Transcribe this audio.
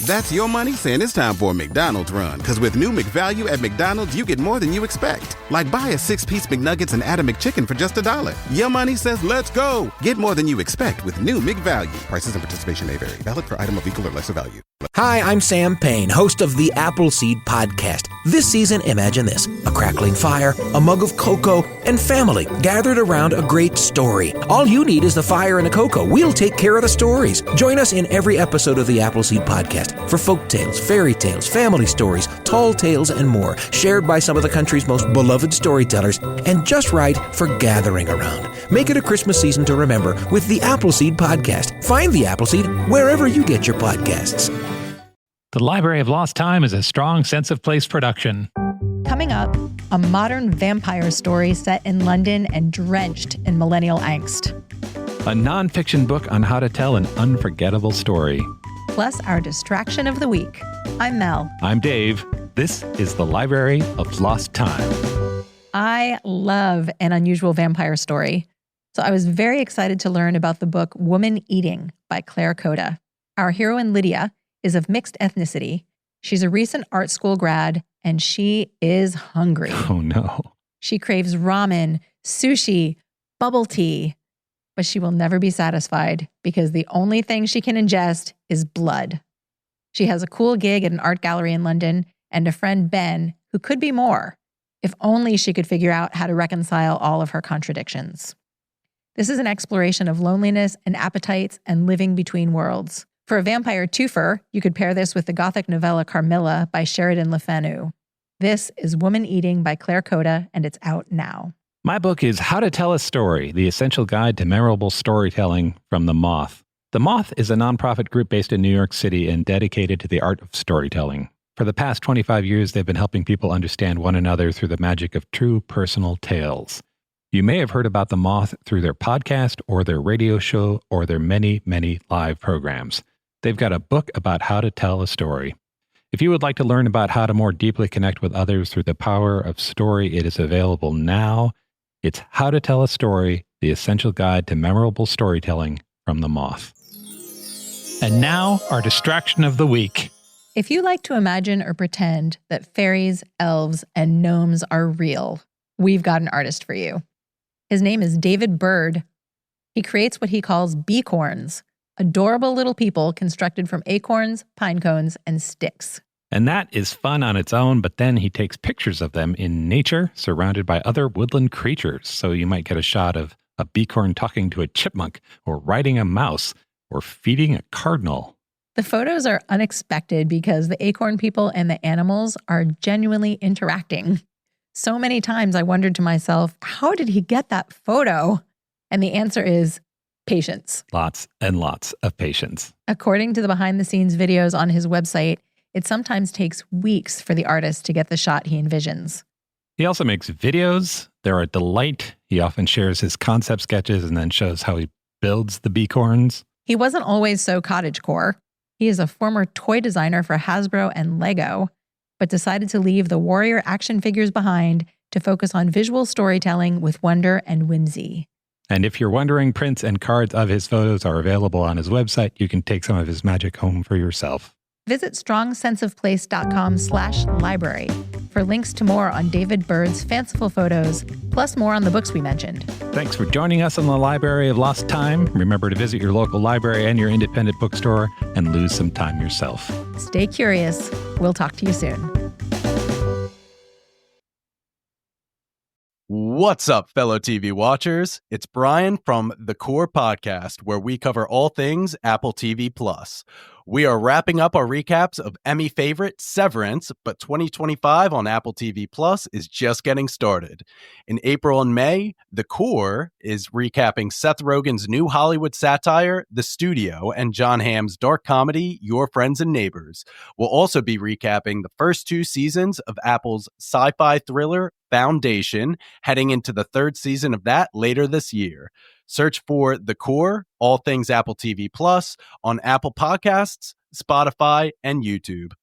That's your money saying it's time for a McDonald's run. Because with new McValue at McDonald's, you get more than you expect. Like buy a 6-piece McNuggets and add a McChicken for just $1. Your money says let's go. Get more than you expect with new McValue. Prices and participation may vary. Valid for item of equal or lesser value. Hi, I'm Sam Payne, host of the Appleseed Podcast. This season, imagine this: a crackling fire, a mug of cocoa, and family gathered around a great story. All you need is the fire and the cocoa. We'll take care of the stories. Join us in every episode of the Appleseed Podcast for folk tales, fairy tales, family stories, tall tales, and more, shared by some of the country's most beloved storytellers, and just right for gathering around. Make it a Christmas season to remember with the Appleseed Podcast. Find the Appleseed wherever you get your podcasts. The Library of Lost Time is a Strong Sense of Place production. Coming up, a modern vampire story set in London and drenched in millennial angst. A nonfiction book on how to tell an unforgettable story. Plus our distraction of the week. I'm Mel. I'm Dave. This is the Library of Lost Time. I love an unusual vampire story, so I was very excited to learn about the book Woman Eating by Claire Kohda. Our heroine Lydia is of mixed ethnicity. She's a recent art school grad, and she is hungry. Oh no. She craves ramen, sushi, bubble tea, but she will never be satisfied because the only thing she can ingest is blood. She has a cool gig at an art gallery in London and a friend, Ben, who could be more, if only she could figure out how to reconcile all of her contradictions. This is an exploration of loneliness and appetites and living between worlds. For a vampire twofer, you could pair this with the gothic novella Carmilla by Sheridan Le Fanu. This is Woman Eating by Claire Kohda, and it's out now. My book is How to Tell a Story, the essential guide to memorable storytelling from the Moth. The Moth is a nonprofit group based in New York City and dedicated to the art of storytelling. For the past 25 years, they've been helping people understand one another through the magic of true personal tales. You may have heard about the Moth through their podcast or their radio show or their many, many live programs. They've got a book about how to tell a story. If you would like to learn about how to more deeply connect with others through the power of story, it is available now. It's How to Tell a Story, the essential guide to memorable storytelling from the Moth. And now, our distraction of the week. If you like to imagine or pretend that fairies, elves, and gnomes are real, we've got an artist for you. His name is David Bird. He creates what he calls beacorns, adorable little people constructed from acorns, pine cones, and sticks. And that is fun on its own, but then he takes pictures of them in nature, surrounded by other woodland creatures. So you might get a shot of a beacorn talking to a chipmunk, or riding a mouse, or feeding a cardinal. The photos are unexpected because the acorn people and the animals are genuinely interacting. So many times I wondered to myself, how did he get that photo? And the answer is patience. Lots and lots of patience. According to the behind-the-scenes videos on his website, it sometimes takes weeks for the artist to get the shot he envisions. He also makes videos. They're a delight. He often shares his concept sketches and then shows how he builds the beacorns. He wasn't always so cottagecore. He is a former toy designer for Hasbro and Lego, but decided to leave the warrior action figures behind to focus on visual storytelling with wonder and whimsy. And if you're wondering, prints and cards of his photos are available on his website. You can take some of his magic home for yourself. Visit strongsenseofplace.com/library for links to more on David Bird's fanciful photos, plus more on the books we mentioned. Thanks for joining us on the Library of Lost Time. Remember to visit your local library and your independent bookstore and lose some time yourself. Stay curious. We'll talk to you soon. What's up, fellow TV watchers? It's Brian from The Core Podcast, where we cover all things Apple TV+. We are wrapping up our recaps of Emmy favorite Severance, but 2025 on Apple TV Plus is just getting started. In April and May, The Core is recapping Seth Rogen's new Hollywood satire, The Studio, and Jon Hamm's dark comedy, Your Friends and Neighbors. We'll also be recapping the first 2 seasons of Apple's sci-fi thriller, Foundation, heading into the 3rd season of that later this year. Search for The Core, all things Apple TV Plus, on Apple Podcasts, Spotify, and YouTube.